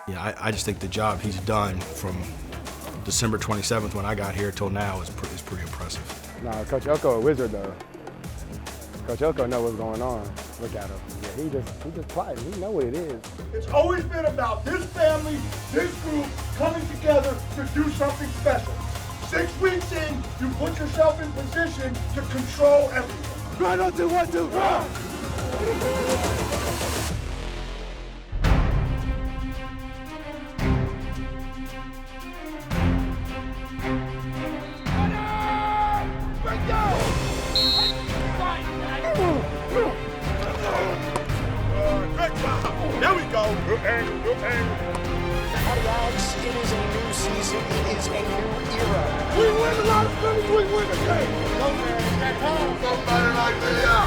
Yeah, I just think the job he's done from December 27th when I got here till now is pretty impressive. Nah, Coach Elko a wizard though. Coach Elko know what's going on. Look at him. Yeah, he just quiet. He know what it is. It's always been about this family, this group coming together to do something special. 6 weeks in, you put yourself in position to control everything. 1, 2, 1, 2, run! There we go. Good angle, good angle. Aggies, it is a new season. It is a new era. We win a lot of things. We win the game. Go, man. That time. Somebody like me out.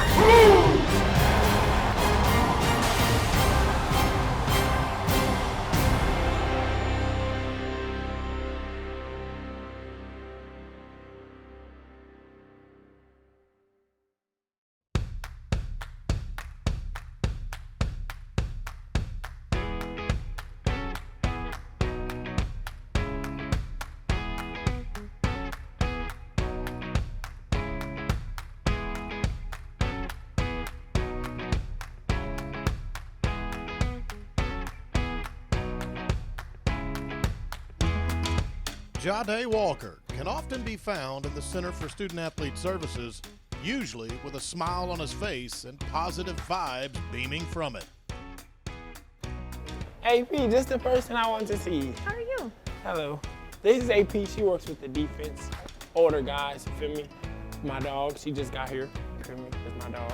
Jahdae Walker can often be found in the Center for Student Athlete Services, usually with a smile on his face and positive vibes beaming from it. AP, just the person I want to see. How are you? Hello. This is AP. She works with the defense. Older guys, you feel me? My dog, she just got here. You feel me? That's my dog.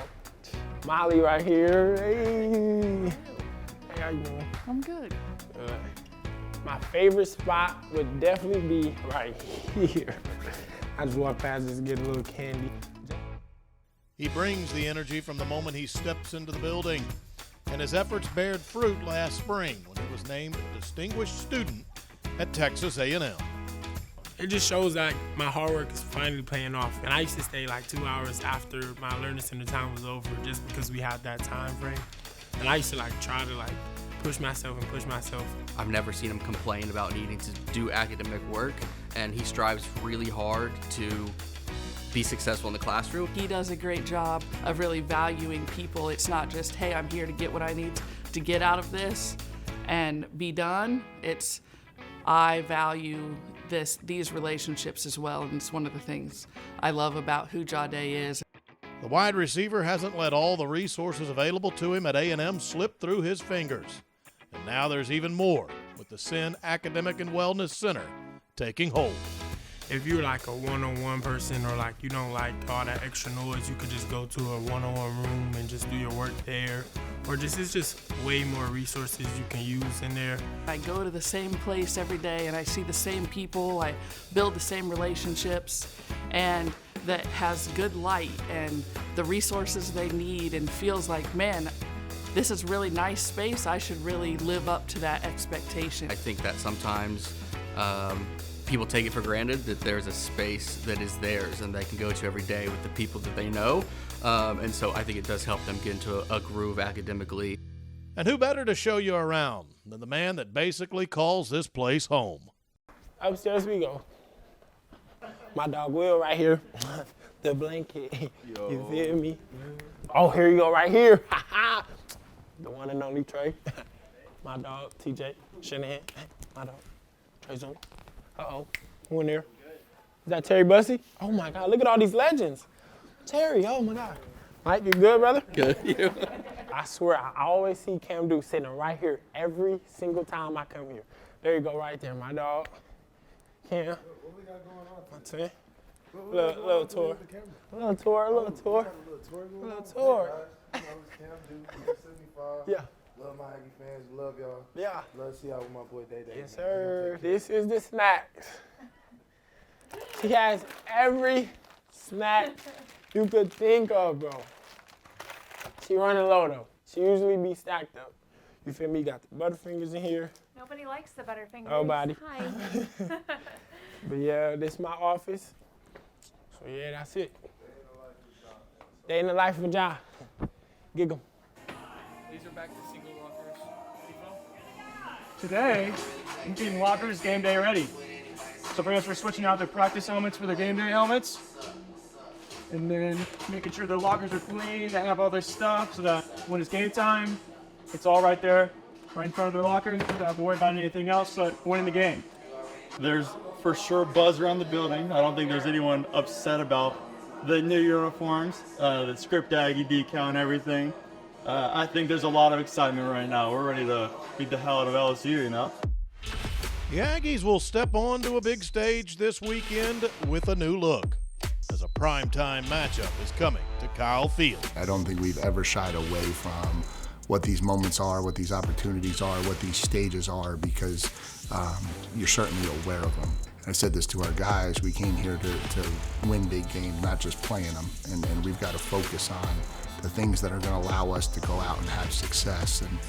Molly right here. Hey. Hey, how you doing? I'm good. My favorite spot would definitely be right here. I just walk past, just get a little candy. He brings the energy from the moment he steps into the building, and his efforts bared fruit last spring when he was named Distinguished Student at Texas A&M. It just shows that my hard work is finally paying off. And I used to stay like 2 hours after my learning center time was over just because we had that time frame. And I used to try to push myself and push myself. I've never seen him complain about needing to do academic work, and he strives really hard to be successful in the classroom. He does a great job of really valuing people. It's not just, hey, I'm here to get what I need to get out of this and be done. It's, I value these relationships as well, and it's one of the things I love about who Jahdae is. The wide receiver hasn't let all the resources available to him at A&M slip through his fingers. And now there's even more with the SINN Academic and Wellness Center taking hold. If you're a one-on-one person or you don't like all that extra noise, you could just go to a one-on-one room and just do your work there. Or it's just way more resources you can use in there. I go to the same place every day and I see the same people, I build the same relationships, and that has good light and the resources they need, and feels like, man, this is really nice space. I should really live up to that expectation. I think that sometimes people take it for granted that there's a space that is theirs and they can go to every day with the people that they know. And so I think it does help them get into a groove academically. And who better to show you around than the man that basically calls this place home? Upstairs we go. My dog Will right here. The blanket. Yo. You feel me? Oh, here you go right here. The one and only Trey. My dog, TJ Shanahan. My dog, Trey Jr. Uh-oh, who in there? Is that Terry Bussey? Oh my God, look at all these legends. Terry, oh my God. Mike, you good, brother? Good, you? I swear, I always see Cam Duke sitting right here every single time I come here. There you go, right there, my dog. Cam. What we got going on? What's it? Little tour. Little tour. Yeah. Love my Aggie fans. Love y'all. Yeah. Love to see y'all with my boy Day. Yes, sir. This is the snacks. She has every snack you could think of, bro. She running low, though. She usually be stacked up. You feel me? Got the Butterfingers in here. Nobody likes the Butterfingers. Nobody. Hi. But yeah, this is my office. So yeah, that's it. Day in the life of Ja. Gig 'em. These are back to single lockers. today, Jahdae Walker is game day ready. So for us, we're switching out their practice helmets for their game day helmets. And then making sure their lockers are clean, they have all their stuff so that when it's game time, it's all right there, right in front of their locker. They don't have to worry about anything else but winning the game. There's for sure buzz around the building. I don't think there's anyone upset about the new uniforms, the script Aggie decal and everything. I think there's a lot of excitement right now. We're ready to beat the hell out of LSU, you know? The Aggies will step onto a big stage this weekend with a new look, as a primetime matchup is coming to Kyle Field. I don't think we've ever shied away from what these moments are, what these opportunities are, what these stages are, because you're certainly aware of them. And I said this to our guys, we came here to win big games, not just playing them, and we've got to focus on the things that are going to allow us to go out and have success. And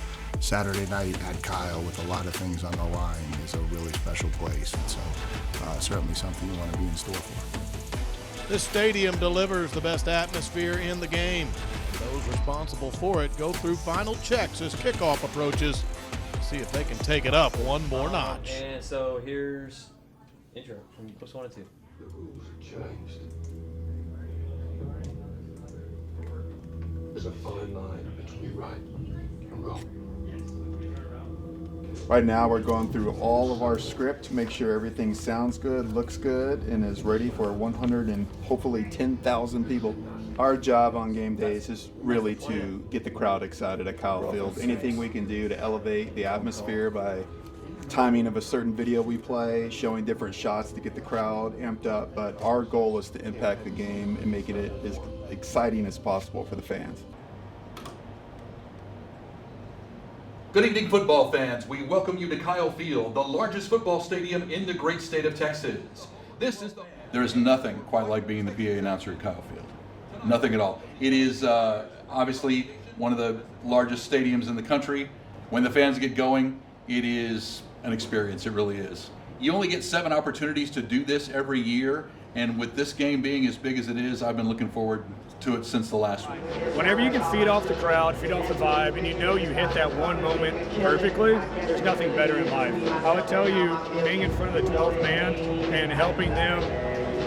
Saturday night at Kyle, with a lot of things on the line, is a really special place, and so certainly something you want to be in store for. This stadium delivers the best atmosphere in the game. Those responsible for it go through final checks as kickoff approaches to see if they can take it up one more notch. And so here's intro from Post 1 and 2. The rules have changed. There's a fine line between right and wrong. Right now we're going through all of our script to make sure everything sounds good, looks good, and is ready for 100 and hopefully 10,000 people. Our job on game days is really to get the crowd excited at Kyle Field. Anything we can do to elevate the atmosphere by timing of a certain video we play, showing different shots to get the crowd amped up, but our goal is to impact the game and making it as exciting as possible for the fans. Good evening, football fans. We welcome you to Kyle Field, the largest football stadium in the great state of Texas. There is nothing quite like being the PA announcer at Kyle Field. Nothing at all. It is obviously one of the largest stadiums in the country. When the fans get going, it is an experience. It really is. You only get 7 opportunities to do this every year, and with this game being as big as it is, I've been looking forward to it since the last week. Whenever you can feed off the crowd, feed off the vibe, and you know you hit that one moment perfectly, there's nothing better in life. I would tell you, being in front of the 12th man and helping them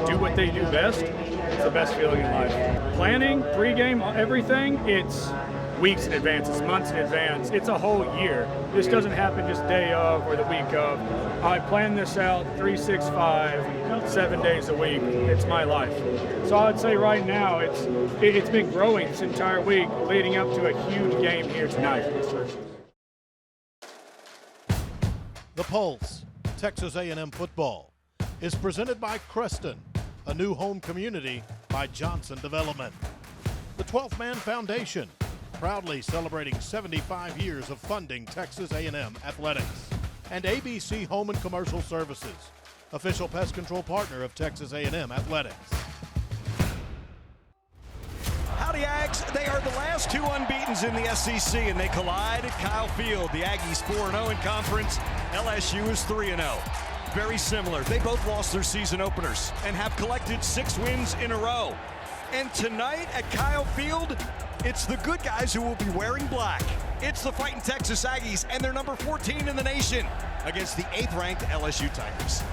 do what they do best is the best feeling in life. Planning, pregame, everything, it's weeks in advance, it's months in advance, it's a whole year. This doesn't happen just day of or the week of. I plan this out 365, 7 days a week. It's my life. So I'd say right now it's been growing this entire week leading up to a huge game here tonight. The Pulse, Texas A&M football, is presented by Creston, a new home community by Johnson Development. The 12th Man Foundation, proudly celebrating 75 years of funding Texas A&M athletics. And ABC Home and Commercial Services, official pest control partner of Texas A&M athletics. Howdy, Aggs. They are the last 2 unbeatens in the SEC, and they collide at Kyle Field. The Aggies 4-0 in conference. LSU is 3-0. Very similar. They both lost their season openers and have collected 6 wins in a row. And tonight at Kyle Field, it's the good guys who will be wearing black. It's the Fighting Texas Aggies, and they're number 14 in the nation against the 8th-ranked LSU Tigers.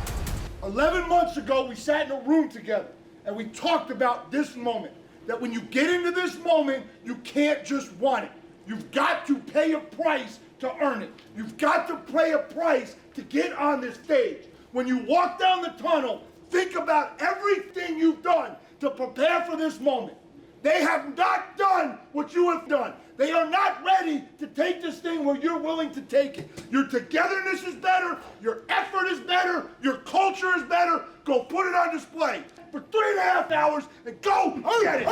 11 months ago, we sat in a room together, and we talked about this moment. That when you get into this moment, you can't just want it. You've got to pay a price to earn it. You've got to pay a price to get on this stage. When you walk down the tunnel, think about everything you've done to prepare for this moment. They have not done what you have done. They are not ready to take this thing where you're willing to take it. Your togetherness is better, your effort is better, your culture is better. Go put it on display for 3.5 hours and go get it.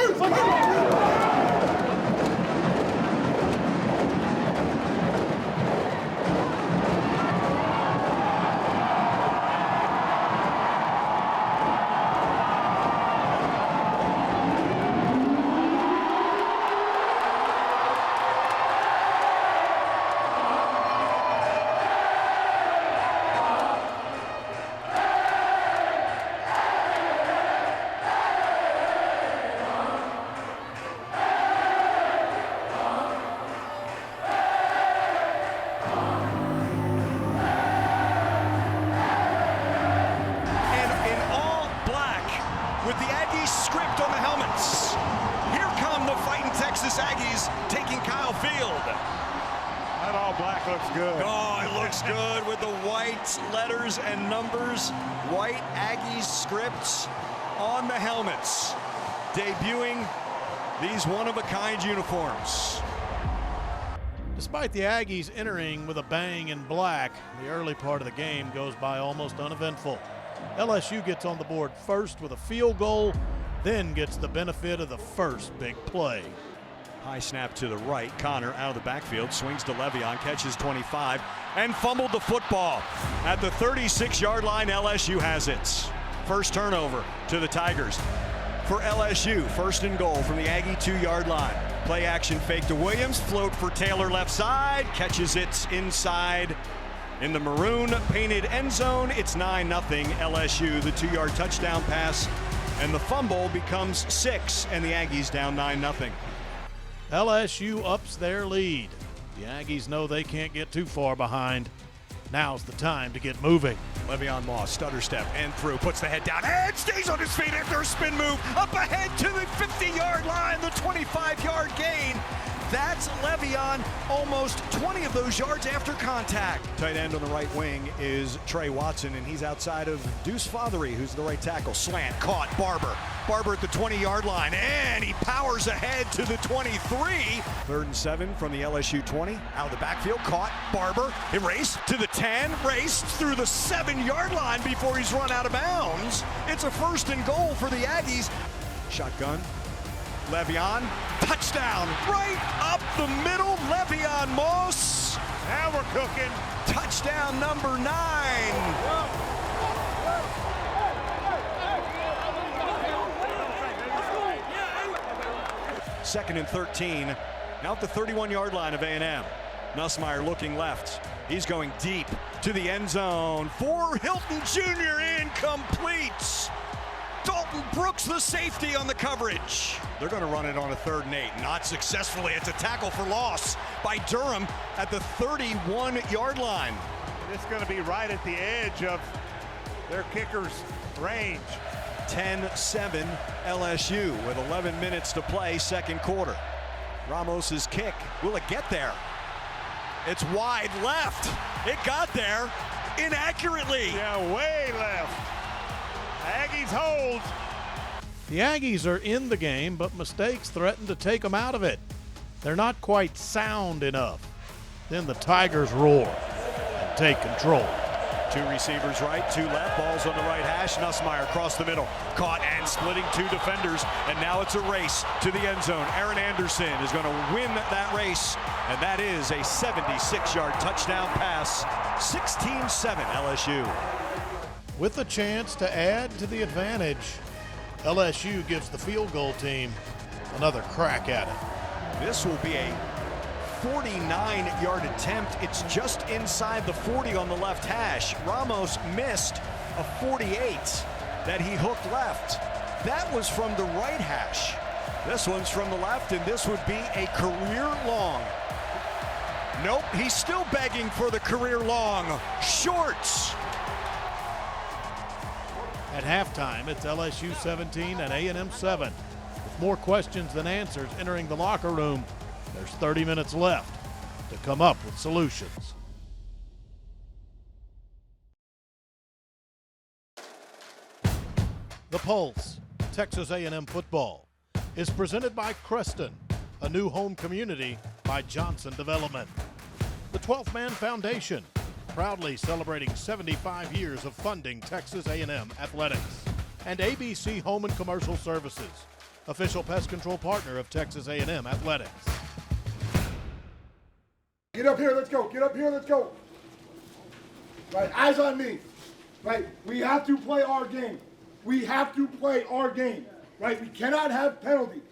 That all black looks good. Oh, it looks good with the white letters and numbers. White Aggies scripts on the helmets. Debuting these one-of-a-kind uniforms. Despite the Aggies entering with a bang in black, the early part of the game goes by almost uneventful. LSU gets on the board first with a field goal, then gets the benefit of the first big play. High snap to the right. Connor out of the backfield, swings to Le'Veon, catches 25, and fumbled the football. At the 36-yard line, LSU has it. First turnover to the Tigers. For LSU, first and goal from the Aggie 2-yard line. Play action fake to Williams, float for Taylor left side, catches it inside in the maroon painted end zone. It's 9-0 LSU, the 2-yard touchdown pass, and the fumble becomes 6, and the Aggies down 9-0. LSU ups their lead. The Aggies know they can't get too far behind. Now's the time to get moving. Le'Veon Moss, stutter step and through, puts the head down and stays on his feet after a spin move. Up ahead to the 50-yard line, the 25-yard gain. That's Le'Veon, almost 20 of those yards after contact. Tight end on the right wing is Trey Watson, and he's outside of Deuce Fothery, who's the right tackle. Slant, caught, Barber. Barber at the 20-yard line, and he powers ahead to the 23. 3rd and 7 from the LSU 20. Out of the backfield, caught, Barber. Erased to the 10, raced through the 7-yard line before he's run out of bounds. It's a first and goal for the Aggies. Shotgun. Le'Veon, touchdown, right up the middle, Le'Veon Moss. Now we're cooking. Touchdown number 9. 2nd and 13, now at the 31-yard line of A&M. Nussmeier looking left. He's going deep to the end zone for Hilton Jr. incomplete. Dalton Brooks, the safety, on the coverage. They're going to run it on a 3rd and 8. Not successfully. It's a tackle for loss by Durham at the 31-yard line. It's going to be right at the edge of their kicker's range. 10-7 LSU with 11 minutes to play, 2nd quarter. Ramos's kick. Will it get there? It's wide left. It got there inaccurately. Yeah, way left. Aggies hold. The Aggies are in the game, but mistakes threaten to take them out of it. They're not quite sound enough. Then the Tigers roar and take control. 2 receivers right, 2 left, balls on the right hash. Nussmeier across the middle, caught and splitting 2 defenders, and now it's a race to the end zone. Aaron Anderson is going to win that race, and that is a 76-yard touchdown pass. 16-7 LSU. With a chance to add to the advantage, LSU gives the field goal team another crack at it. This will be a 49-yard attempt. It's just inside the 40 on the left hash. Ramos missed a 48 that he hooked left. That was from the right hash. This one's from the left, and this would be a career long. Nope, he's still begging for the career long. Shorts. At halftime, it's LSU 17 and A&M 7. With more questions than answers entering the locker room, there's 30 minutes left to come up with solutions. The Pulse, Texas A&M football, is presented by Creston, a new home community by Johnson Development. The 12th Man Foundation, proudly celebrating 75 years of funding Texas A&M athletics. And ABC Home and Commercial Services, official pest control partner of Texas A&M athletics. Get up here, let's go. Get up here, let's go. Right, eyes on me. Right, we have to play our game. We have to play our game. Right, we cannot have penalties.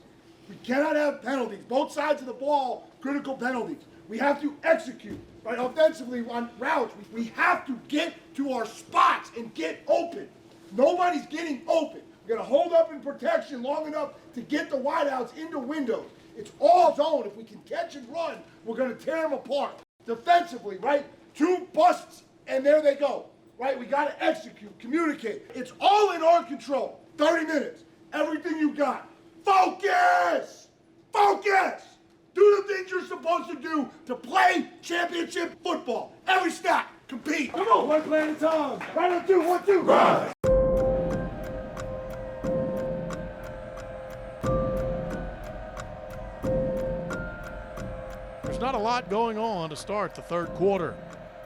We cannot have penalties. Both sides of the ball, critical penalties. We have to execute. Right, offensively on routes, we have to get to our spots and get open. Nobody's getting open. We're gonna hold up in protection long enough to get the wideouts into windows. It's all zone. If we can catch and run, we're gonna tear them apart. Defensively, right? 2 busts and there they go. Right? We gotta execute, communicate. It's all in our control. 30 minutes. Everything you got. Focus! Focus! Do the things you're supposed to do to play championship football. Every snap, compete. Come on, one play at a time. Right on 2, 1, 2, run. There's not a lot going on to start the third quarter.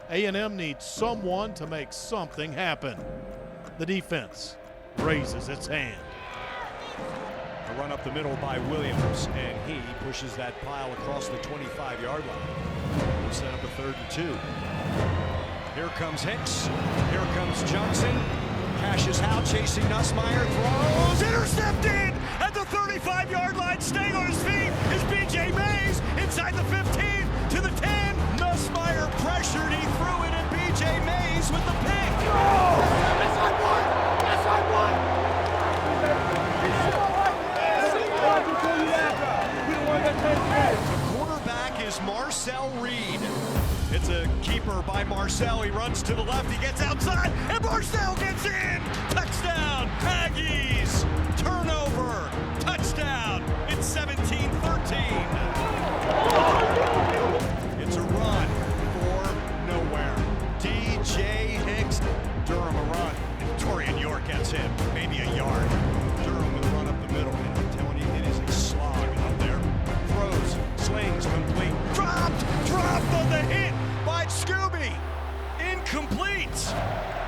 A&M needs someone to make something happen. The defense raises its hand. A run up the middle by Williams, and he pushes that pile across the 25-yard line. We'll set up a 3rd and 2. Here comes Hicks. Here comes Johnson. Cashes out, chasing Nussmeier. Throws, intercepted at the 35-yard line. Staying on his feet is B.J. Mays inside the 15 to the 10. Nussmeier pressured. He threw it, and B.J. Mays with the pick. The quarterback is Marcel Reed. It's a keeper by Marcel. He runs to the left. He gets outside, and Marcel gets in. Touchdown, Aggies. Turnover. Touchdown. It's 17-13. It's a run for nowhere. DJ Hicks. Durham a run. And Torian York gets him. Maybe a yard. Durham with a run up the middle. And I'm telling you, it is a slog up there. Throws. Slings complete. Dropped on the hit by Scooby. Incomplete.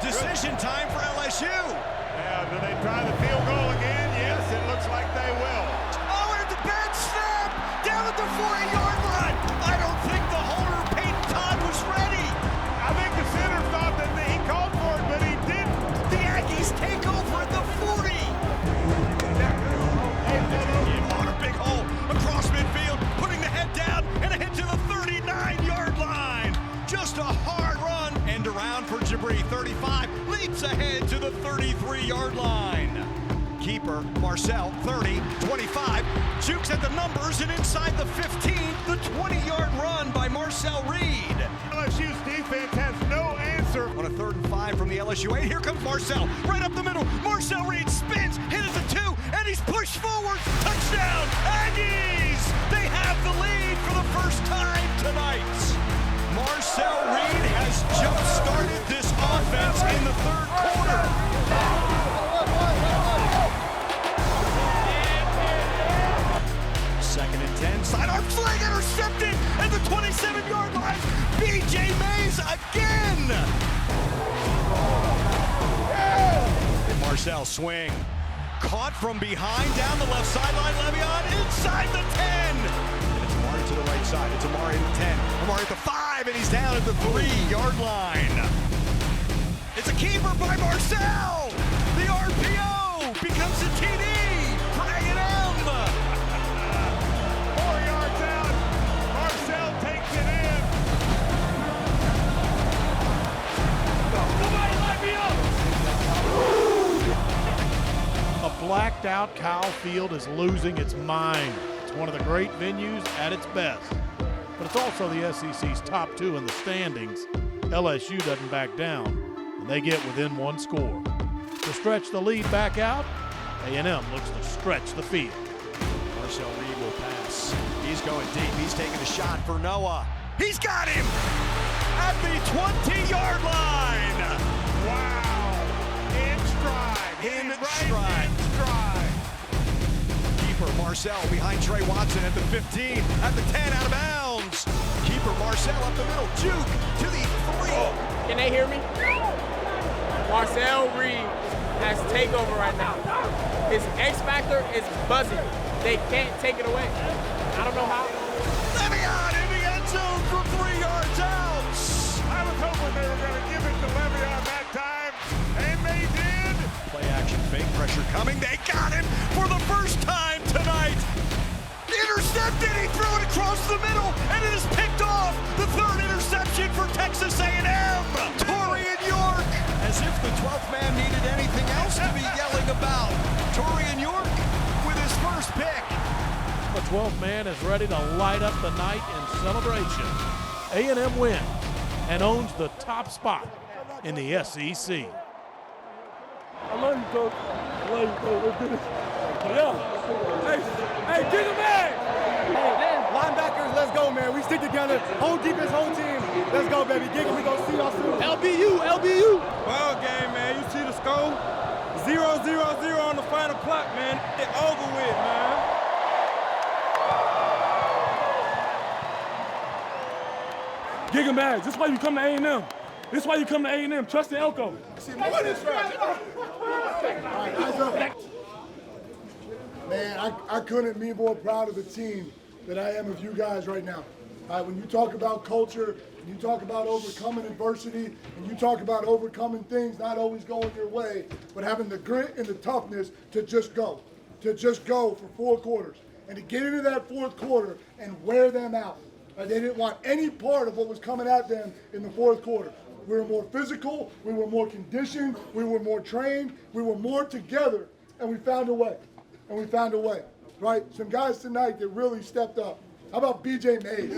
Decision time for LSU. Yeah, do they try the field goal again? Yes, it looks like they will. Oh, and the bad snap down at the 40-yard line. I don't think the holder, Peyton Todd, was ready. I think the center thought that he called for it, but he didn't. The Aggies take over at the 40. On a big hole across midfield, putting the head down and a hit to the 39-yard line. Just a hard run. End around for Jabri. 35 leaps ahead to the 33-yard line. Keeper Marcel, 30, 25, jukes at the numbers and inside the 15, the 20-yard run by Marcel Reed. LSU's defense has no answer. On a 3rd and 5 from the LSU 8, here comes Marcel, right up the middle. Marcel Reed spins, hit at the 2, and he's pushed forward. Touchdown, Aggies! They have the lead for the first time tonight. Marcel Reed has jump-started this offense in the 3rd quarter. Second and 10, sidearm sling intercepted at the 27-yard line. B.J. Mays again. And Marcel swing. Caught from behind down the left sideline. Le'Veon inside the 10. And it's Amari to the right side. It's Amari at the 10. Amari at the 5, and he's down at the 3-yard line. It's a keeper by Marcel. The RPO becomes a TD for A&M. 4 yards out. Marcel takes it in. Somebody let me up. A blacked out Kyle Field is losing its mind. It's one of the great venues at its best, but it's also the SEC's top 2 in the standings. LSU doesn't back down, and they get within 1 score. To stretch the lead back out, A&M looks to stretch the field. Marcel Reed will pass. He's going deep. He's taking a shot for Noah. He's got him at the 20-yard line. Wow. In stride. In stride. Keeper Marcel behind Trey Watson at the 15, at the 10, out of bounds. Keeper Marcel up the middle, juke to the 3. Can they hear me? Marcel Reed has takeover right now. His X factor is buzzing. They can't take it away. I don't know how. Le'Veon in the end zone from 3 yards out. I was hoping they were going to give it to Le'Veon that time, and they did. Play action, fake pressure coming. They got him for the first time tonight. Intercepted. He threw it across the middle, and it is picked off. The 3rd interception for Texas A&M. Torian York, as if the 12th man needed anything else to be yelling about. Torian York with his first pick. The 12th man is ready to light up the night in celebration. A&M wins and owns the top spot in the SEC. I love you, Coach. I love you, Coach. Let's do this. Yeah. Hey, get him back. Hey, Linebackers, let's go, man. We stick together. Whole defense, whole team. Let's go, baby. Giggle, we gonna see y'all soon. LBU. Ball game, man. You see the score? 0-0-0 on the final clock, man. It over with, man. Giggle Mags, this is why you come to A&M. This is why you come to A&M. Trust in Elko. Man, I couldn't be more proud of the team than I am of you guys right now. When you talk about culture, and you talk about overcoming adversity, and you talk about overcoming things not always going your way, but having the grit and the toughness to just go for 4 quarters, and to get into that 4th quarter and wear them out. They didn't want any part of what was coming at them in the 4th quarter. We were more physical, we were more conditioned, we were more trained, we were more together, and we found a way. Right? Some guys tonight that really stepped up. How about BJ Mays?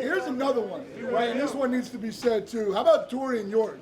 Here's another one, right? And this one needs to be said too. How about Torian York?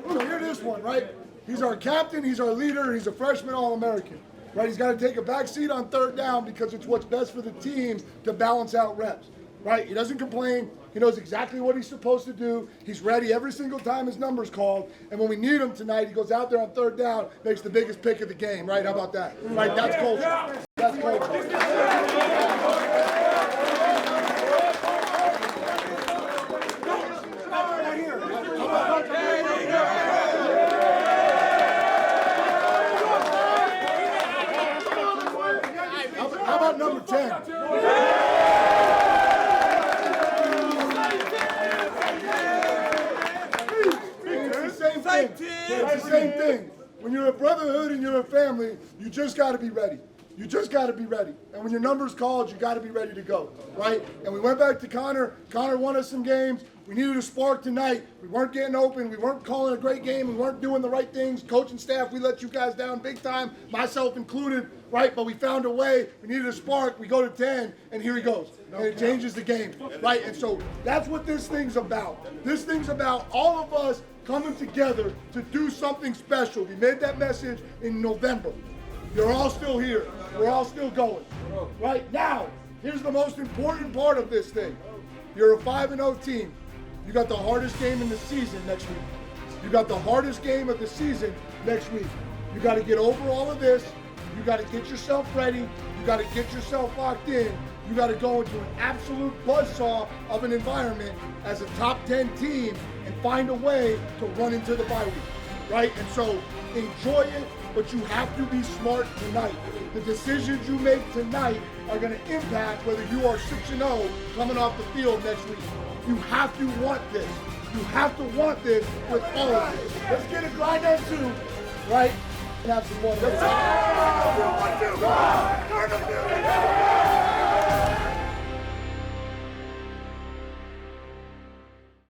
So hear this one, right? He's our captain, he's our leader, he's a freshman All-American, right? He's got to take a back seat on 3rd down because it's what's best for the team to balance out reps, right? He doesn't complain. He knows exactly what he's supposed to do. He's ready every single time his number's called. And when we need him tonight, he goes out there on 3rd down, makes the biggest pick of the game, right? How about that? Right? That's culture. That's culture. How about number 10? It's the same thing. When you're a brotherhood and you're a family, you just got to be ready. You just got to be ready. And when your number's called, you got to be ready to go, right? And we went back to Connor. Connor won us some games. We needed a spark tonight. We weren't getting open. We weren't calling a great game. We weren't doing the right things. Coach and staff, we let you guys down big time, myself included, right? But we found a way. We needed a spark. We go to 10, and here he goes. And it changes the game, right? And so that's what this thing's about. This thing's about all of us coming together to do something special. We made that message in November. You're all still here. We're all still going. Right now, here's the most important part of this thing. You're a 5-0 team. You got the hardest game in the season next week. You got the hardest game of the season next week. You got to get over all of this. You got to get yourself ready. You got to get yourself locked in. You got to go into an absolute buzzsaw of an environment as a top 10 team and find a way to run into the bye week, right? And so enjoy it, but you have to be smart tonight. The decisions you make tonight are going to impact whether you are 6-0 coming off the field next week. You have to want this. You have to want this with all of it. Let's get a grind on 2, right? And have some fun.